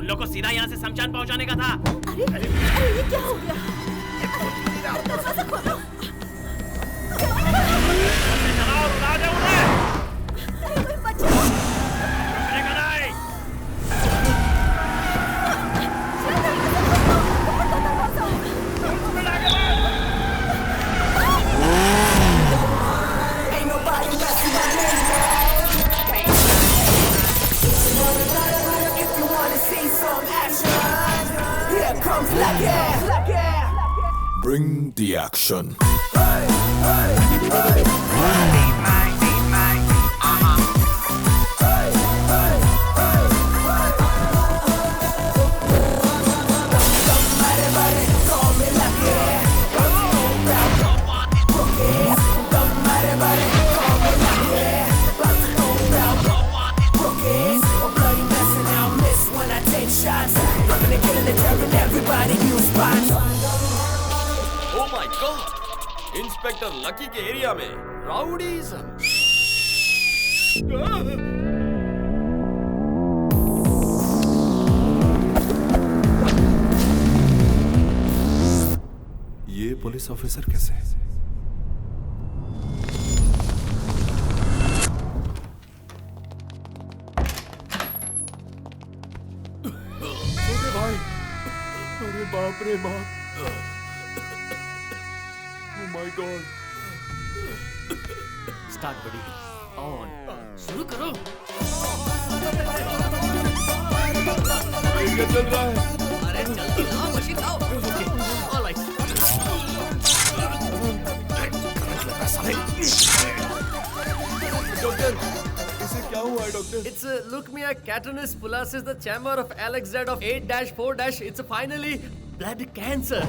उन लोगों को सीधा यहाँ से शमशान पहुँचाने का था। अरे ये क्या हो गया? दरवाजा खोलो। चलाओ, उड़ा दे उन्हें। कोई बचाओ। रुकने का नहीं। Bring the action. Oh my God! Inspector lucky के एरिया में राउडीज़म। ये पुलिस ऑफिसर कैसे? छोटे भाई, अरे बाप रे बाप। Oh my God! स्टार्ट बड़ी ऑन शुरू करो। क्या चल रहा है? अरे जल्दी लाओ, मशीन लाओ। ऑलराइट। डॉक्टर, इसे क्या हुआ है doctor? It's leukemia catarrhus pullosis, the chamber of Alex Z of 8-4- it's finally blood cancer.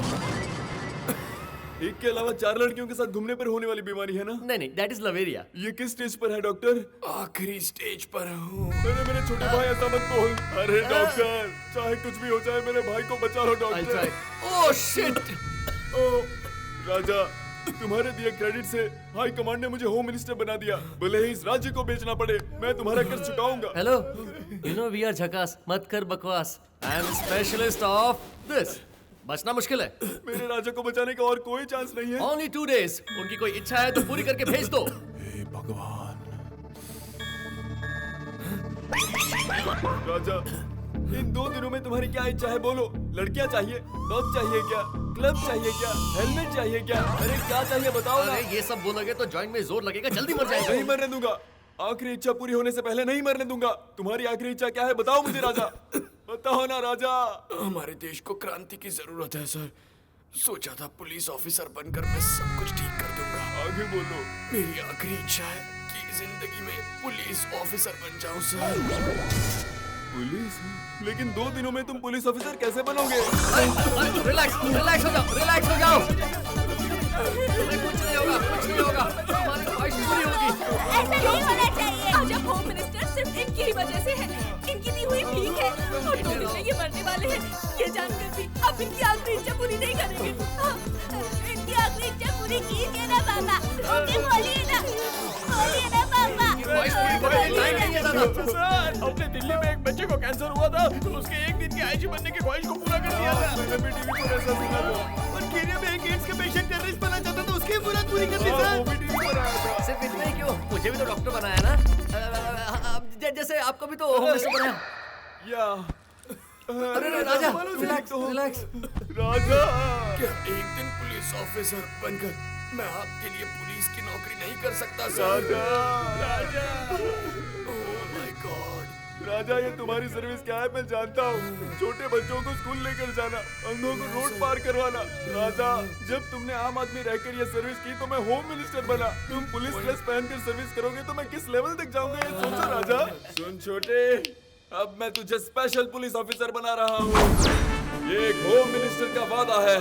एक के अलावा 4 लड़कियों के साथ घूमने पर होने वाली बीमारी है ना? नहीं, that is Laveria. ये किस स्टेज पर है डॉक्टर? आखिरी स्टेज पर हूँ। अरे मेरे छोटे भाई ऐसा मत बोल। अरे डॉक्टर, चाहे कुछ भी हो जाए मेरे भाई को बचा लो I'll doctor. try. Oh shit! ओ राजा, तुम्हारे दिए क्रेडिट से हाई कमांड ने मुझे होम मिनिस्टर बना दिया। भले ही इस राज्य को बेचना पड़े, मैं तुम्हारा कर्ज चुकाऊंगा। Hello, you know we are झकास, मत कर बकवास. I am specialist of this. बचना मुश्किल है. मेरे राजा को बचाने का और कोई चांस नहीं है। Only 2 days. उनकी कोई इच्छा है तो पूरी करके भेज दो. हे भगवान। राजा, इन 2 दिनों में तुम्हारी क्या इच्छा है बोलो। लड़कियां चाहिए, डॉग चाहिए क्या, क्लब चाहिए क्या, हेलमेट चाहिए क्या, अरे क्या चाहिए बताओ ना। अरे ये सब बोलोगे तो जॉइंट में जोर लगेगा, जल्दी मर जाएगा. नहीं मरने दूंगा। आखिरी इच्छा पूरी होने से पहले नहीं मरने दूंगा। तुम्हारी आखिरी इच्छा क्या है बताओ मुझे राजा। बताओ ना राजा। हमारे देश को क्रांति की जरूरत है सर। सोचा था पुलिस ऑफिसर बनकर मैं सब कुछ ठीक कर दूंगा। आगे बोलो। मेरी आखिरी इच्छा है कि जिंदगी में पुलिस ऑफिसर बन जाऊं सर। पुलिस? लेकिन 2 दिनों में तुम पुलिस ऑफिसर कैसे बनोगे? रिलैक्स हो जाओ. कुछ नहीं होगा. तुम्हारी ख्वाहिश पूरी होगी. ऐसा नहीं होना चाहिए। आज अब होम मिनिस्टर सिर्फ इनकी ही वजह से है। इनकी दी हुई भीख है और 2 दिन में ये मरने वाले हैं। ये जानकर भी आप इनकी आखिरी इच्छा पूरी नहीं करेंगे। इनकी आखिरी इच्छा पूरी कीजिए ना पापा। ओके बोलिए ना पापा। ख्वाहिश पूरी करने की टाइम नहीं है दादा. सर, अपने दिल्ली में एक बच्चे को कैंसर हुआ था तो उसके 1 दिन की आयुष्य बनने की ख्वाहिश को पूरा कर दिया था। मैंने भी टीवी पर ऐसा सुना था। और केनिया में एक एड्स के पेशेंट टेररिस्ट बनना चाहता था, उसकी मुराद पूरी कर दी सर। वो भी टीवी पर आया था। सिर्फ इतना ही क्यों? मुझे भी तो डॉक्टर बनाया ना. जैसे आपको भी तो होम मिनिस्टर बनाया. या अरे राजा, रिलैक्स. राजा, क्या एक दिन पुलिस ऑफिसर बनकर मैं आपके लिए पुलिस की नौकरी नहीं कर सकता sir? Raja, oh my god. Raja ये तुम्हारी सर्विस क्या है मैं जानता हूँ। छोटे बच्चों को स्कूल लेकर जाना, अंधों को रोड पार करवाना। राजा, जब तुमने आम आदमी रहकर ये सर्विस की तो मैं होम मिनिस्टर बना। तुम पुलिस ड्रेस पहनकर सर्विस करोगे तो मैं किस लेवल तक जाऊंगा ये सोचो राजा। सुन छोटे, अब मैं तुझे स्पेशल पुलिस ऑफिसर बना रहा हूँ। ये एक होम मिनिस्टर का वादा है।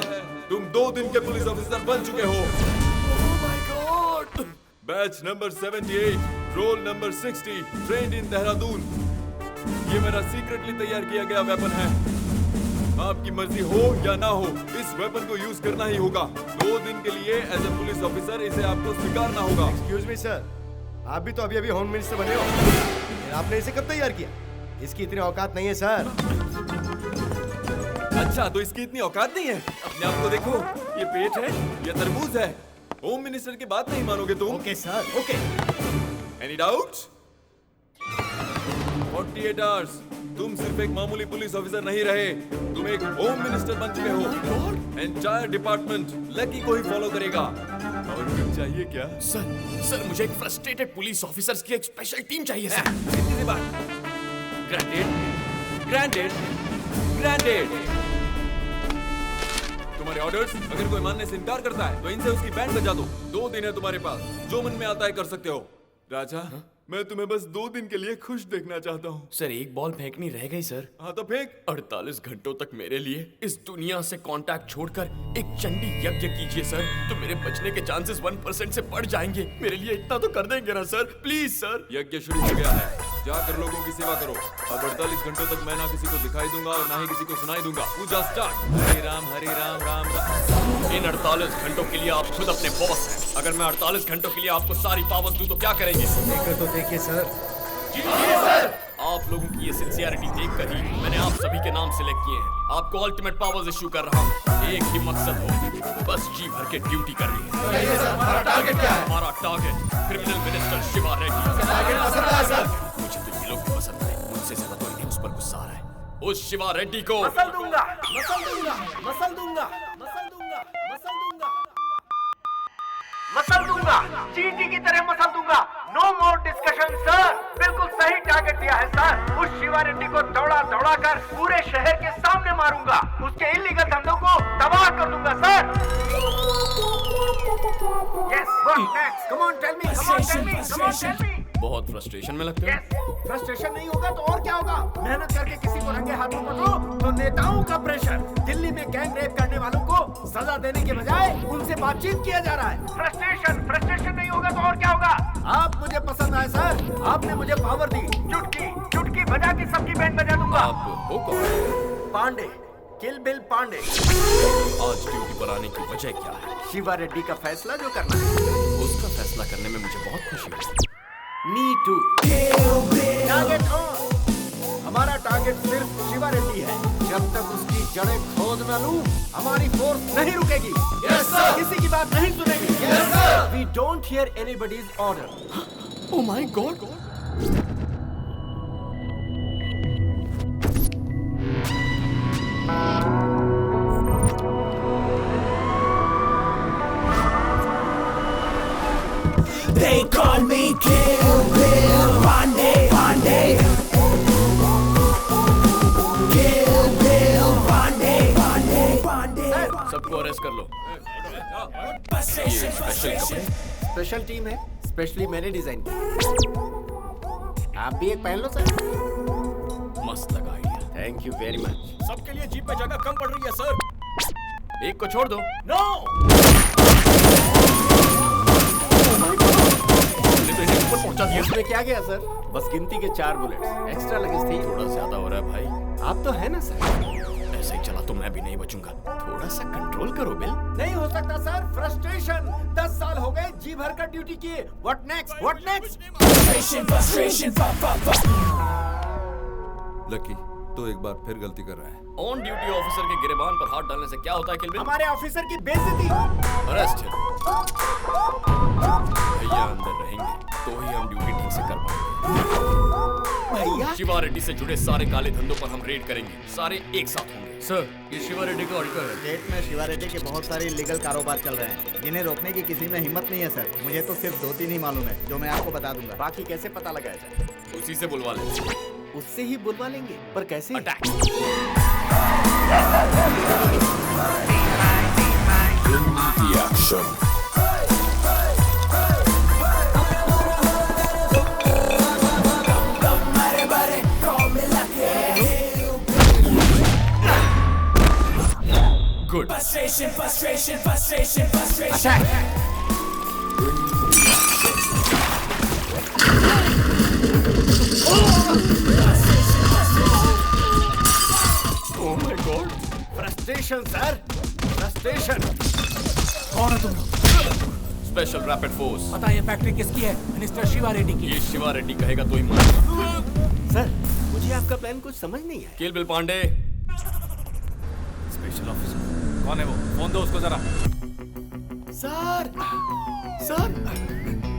तुम 2 दिन के पुलिस ऑफिसर बन चुके हो। Oh my god. Batch number 78, roll number 60, trained in Dehradun. ये मेरा सीक्रेटली तैयार किया गया वेपन है। आपकी मर्जी हो या ना हो, इस वेपन को यूज करना ही होगा। 2 दिन के लिए एज ए पुलिस ऑफिसर इसे आपको स्वीकारना होगा। एक्सक्यूज मी सर, आप भी तो अभी होम मिनिस्टर बने हो। आपने इसे कब तैयार किया? इसकी इतनी औकात नहीं है सर। अच्छा, तो इसकी इतनी औकात नहीं है? अपने आप को देखो, ये पेट है या तरबूज है? होम मिनिस्टर की बात नहीं मानोगे तुम? Okay sir, okay. Any doubts? 48 hours तुम सिर्फ एक मामूली पुलिस ऑफिसर नहीं रहे, तुम एक होम मिनिस्टर बन चुके हो। एंटायर डिपार्टमेंट लकी को ही फॉलो करेगा। और कुछ चाहिए क्या? सर मुझे एक फ्रस्ट्रेटेड पुलिस ऑफिसर्स की एक स्पेशल टीम चाहिए सर। सीधी सी बात। ग्रांटेड। तुम्हारे ऑर्डर्स अगर कोई मानने से इनकार करता है तो इनसे उसकी बैंड बजा दो। 2 दिन है तुम्हारे पास, जो मन में आता है कर सकते हो। राजा, मैं तुम्हें बस 2 दिन के लिए खुश देखना चाहता हूँ। सर एक बॉल फेंकनी रह गई सर। हाँ तो फेंक। 48 घंटों तक मेरे लिए इस दुनिया से कांटेक्ट छोड़कर एक चंडी यज्ञ कीजिए सर, तो मेरे बचने के चांसेस 1% से बढ़ जाएंगे। मेरे लिए इतना तो कर देंगे ना सर, प्लीज सर। यज्ञ शुरू हो गया है, जाकर लोगों की सेवा करो। अब 48 घंटों तक मैं ना किसी को दिखाई दूंगा और ना ही किसी को सुनाई दूंगा। पूजा स्टार्ट। हरे राम राम राम। इन 48 घंटों के लिए आप खुद अपने बॉस हैं। अगर मैं 48 घंटों के लिए आपको सारी पावर्स दूं तो क्या करेंगे? देखकर तो देखिए सर। सर आप लोगों की ये सिंसियरिटी देखकर ही मैंने आप सभी के नाम सिलेक्ट किए हैं। आपको अल्टीमेट पावर्स इश्यू कर रहा हूँ। एक ही मकसद हो, बस जी भर के ड्यूटी करनी है। हमारा टारगेट क्या है? हमारा target criminal minister Shiva Reddy. Target पसंद है सर। मुझे तो ये लोग भी पसंद है, मुझसे ज्यादा तो इन्हें उस पर गुस्सा आ रहा है। उस शिवा रेड्डी को मसल दूंगा, मसल दूंगा, मसल दूंगा, मसल दूंगा, मसल दूंगा, मसल दूंगा, चींटी की तरह मसल दूंगा। No more discussion sir. बिल्कुल सही टारगेट दिया है सर। उस शिवा रेड्डी को दौड़ा कर पूरे शहर के सामने मारूंगा। उसके इलीगल धंधों को तबाह कर दूंगा sir. Yes, what next? Come on, tell me, come on, tell me, come on, tell me. बहुत फ्रस्ट्रेशन में लगते हो। फ्रस्ट्रेशन नहीं होगा तो और क्या होगा? मेहनत करके किसी को रंगे हाथों पकड़ो तो नेताओं का प्रेशर। दिल्ली में गैंग रेप करने वालों को सजा देने के बजाय उनसे बातचीत किया जा रहा है। फ्रस्ट्रेशन नहीं होगा तो और क्या होगा? आप मुझे पसंद आए सर। आपने मुझे पावर दी। चुटकी बजा के सबकी बैंड बजा दूंगा। आप हो कौन? पांडे, किल बिल पांडे। आज ड्यूटी पर आने की वजह क्या है? शिवा रेड्डी का फैसला जो करना है। उसका फैसला करने में मुझे बहुत खुशी है। Me too. Target on. हमारा टारगेट सिर्फ शिवा रेड्डी है। जब तक उसकी जड़ें खोद न लूं, हमारी फोर्स नहीं रुकेगी। Yes, sir. किसी की बात नहीं सुनेगी। Yes, sir. We don't hear anybody's order. Oh my God! They call me Kill Bill Pandey. Kill Bill Pandey. सबको अरेस्ट कर लो। ये स्पेशल कपड़े। स्पेशल टीम है, स्पेशली मैंने डिजाइन की। आप भी एक पहन लो सर। मस्त लगा idea. Thank you very much. सबके लिए जीप पे जगह कम पड़ रही है सर। एक को छोड़ दो। नो। पहुंचा दिया। इसमें क्या गया सर? बस गिनती के 4 बुलेट एक्स्ट्रा लगे थी। थोड़ा ज्यादा हो रहा है भाई। आप तो है ना सर। ऐसे ही चला तो मैं भी नहीं बचूंगा। थोड़ा सा कंट्रोल करो बिल। नहीं हो सकता सर। फ्रस्ट्रेशन। 10 साल हो गए जी भर कर ड्यूटी किए। What next? What next? Frustration. Lucky तो एक बार फिर गलती कर रहा है। ऑन ड्यूटी ऑफिसर के गिरेबान पर हाथ डालने से क्या होता है किल बिल? हमारे ऑफिसर की बेइज्जती। अरेस्ट है। भैया अंदर रहेंगे तो ही हम ड्यूटी ठीक से कर पाएंगे। भैया शिवा रेड्डी से जुड़े सारे काले धंधों पर हम रेड करेंगे। सारे एक साथ होंगे। सर, ये शिवा रेड्डी का ऑडिटर है। स्टेट में शिवा रेड्डी के बहुत सारे इलीगल कारोबार चल रहे हैं, जिन्हें रोकने की किसी में हिम्मत नहीं है सर। मुझे तो सिर्फ 2-3 ही मालूम है, जो मैं आपको बता दूंगा। बाकी कैसे पता लगाया जाए? उसी से बुलवा ले। उससे ही बुलवा लेंगे, पर कैसे? Attack. Good. Frustration. Attack. Oh my God. Frustration sir, frustration. कौन है तुम लोग? Special rapid force. पता है ये फैक्ट्री किसकी है? मिनिस्टर शिवा रेड्डी की। ये शिवा रेड्डी कहेगा तो ही मानेगा। सर, मुझे मुझे आपका प्लान कुछ समझ नहीं आया। किल बिल पांडे। स्पेशल ऑफिसर कौन है वो? फोन दो उसको जरा। सर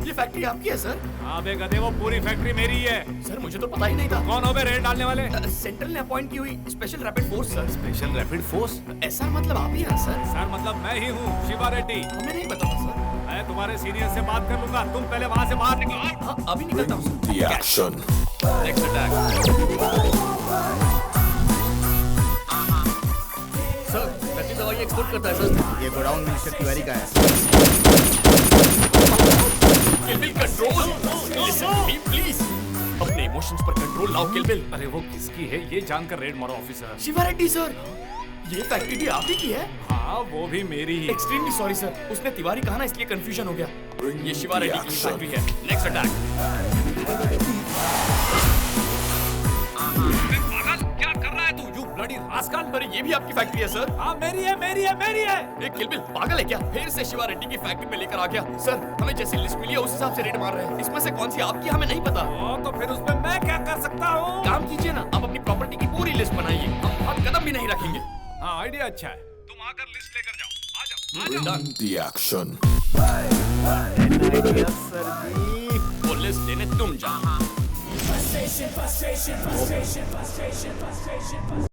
ये फैक्ट्री आपकी है सर? अबे गधे, वो पूरी फैक्ट्री मेरी ही है। सर मुझे तो पता ही नहीं था। कौन हो बे रेड डालने वाले? सेंट्रल ने अपॉइंट की हुई special rapid force sir. Special rapid force? ऐसा मतलब आप ही हैं सर? सर मतलब मैं ही हूँ, शिवा रेड्डी। हमें नहीं पता था सर। मैं तुम्हारे सीनियर से बात कर लूंगा, तुम पहले वहाँ से बाहर निकलो। हाँ अभी निकलता हूँ sir. Action. Next attack. Sir नकली दवाई एक्सपोर्ट करता है सर। ये गोडाउन मिस्टर तिवारी का है। Kill bill control. Listen to me please. अपने इमोशंस पर कंट्रोल लाओ किल बिल। अरे वो किसकी है ये जानकर रेड मारो ऑफिसर। शिवा रेड्डी सर, ये फैक्ट्री भी आप ही की है? हाँ वो भी मेरी ही। एक्सट्रीमली सॉरी सर, उसने तिवारी कहा ना इसलिए कंफ्यूजन हो गया। ये शिवा रेड्डी की फैक्ट्री है। Next attack. क्या कर रहा है तू? You bloody rascal. अरे ये भी आपकी फैक्ट्री है सर? हाँ मेरी है, मेरी है, मेरी है। ये किल बिल पागल है क्या? फिर से शिवा रेड्डी की फैक्ट्री में लेकर आ गया। सर हमें जैसी लिस्ट मिली है उस हिसाब से रेड मार रहे हैं। इसमें से कौन सी आपकी हमें नहीं पता। तो फिर उसमें मैं क्या कर सकता हूँ? काम कीजिए ना, आप अपनी प्रॉपर्टी की पूरी लिस्ट बनाइए। हम हाथ कदम भी नहीं रखेंगे। हाँ आइडिया अच्छा है, तुम आकर लिस्ट लेकर जाओ। आ जाओ। Done. The action. Idea sir ji. वो लिस्ट लेने तुम जाओ। Frustration, frustration, frustration, frustration, frustration.